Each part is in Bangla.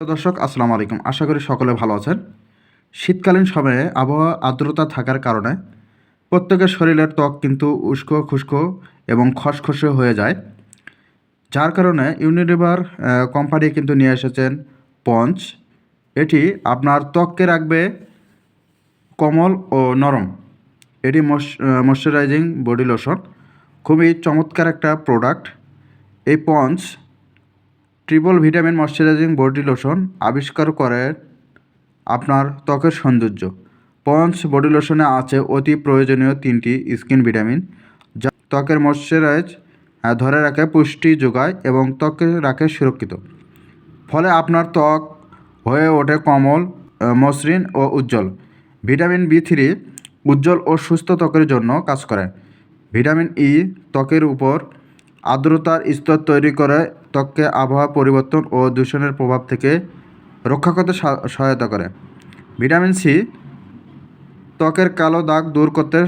দর্শক আসসালামু আলাইকুম। আশা করি সকলে ভালো আছেন। শীতকালীন সময়ে আবহাওয়া আর্দ্রতা থাকার কারণে প্রত্যেকের শরীরের ত্বক কিন্তু উস্কো খুস্কো এবং খসখসে হয়ে যায়। যার কারণে ইউনিলিভার কোম্পানি কিন্তু নিয়ে এসেছেন পঞ্চ। এটি আপনার ত্বককে রাখবে কোমল ও নরম। এটি ময়শ্চারাইজিং বডি লোশন, খুবই চমৎকার একটা প্রোডাক্ট। এই পঞ্চ triple vitamin moisturising body lotion আবিষ্কার করে আপনার ত্বকের সৌন্দর্য। পন্ডস বডি লোশনে আছে অতি প্রয়োজনীয় 3টি স্কিন ভিটামিন, যা ত্বকের ময়শ্চারাইজ ধরে রাখে, পুষ্টি যোগায় এবং ত্বককে রাখে সুরক্ষিত। ফলে আপনার ত্বক হয়ে ওঠে কোমল, মসৃণ ও উজ্জ্বল। ভিটামিন B3 উজ্জ্বল ও সুস্থ ত্বকের জন্য কাজ করে। ভিটামিন E ত্বকের উপর আর্দ্রতার স্তর তৈরি করে ত্বককে আবহাওয়া পরিবর্তন ও দূষণের প্রভাব থেকে রক্ষা করতে সহায়তা করে। ভিটামিন C ত্বকের কালো দাগ দূর করতে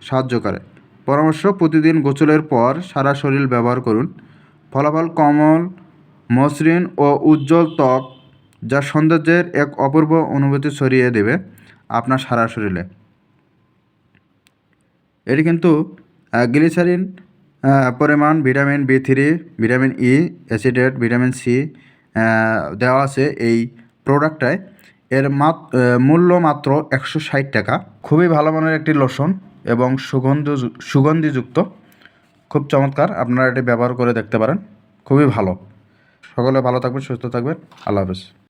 সাহায্য করে। পরামর্শ: প্রতিদিন গোসলের পর সারা শরীর ব্যবহার করুন। ফলাফল: কোমল, মসৃণ ও উজ্জ্বল ত্বক, যা সৌন্দর্যের এক অপূর্ব অনুভূতি ছড়িয়ে দেবে আপনার সারা শরীরে। এটি কিন্তু গ্লিসারিন পরিমাণ, vitamin B3, vitamin E, অ্যাসিডেট, vitamin C দেওয়া আছে এই প্রোডাক্টটায়। এর মূল্য মাত্র 160 টাকা। খুবই ভালো মানের একটি লোশন এবং সুগন্ধিযুক্ত, খুব চমৎকার। আপনারা এটি ব্যবহার করে দেখতে পারেন, খুবই ভালো। সকলে ভালো থাকবেন, সুস্থ থাকবেন। আল্লাহ হাফেজ।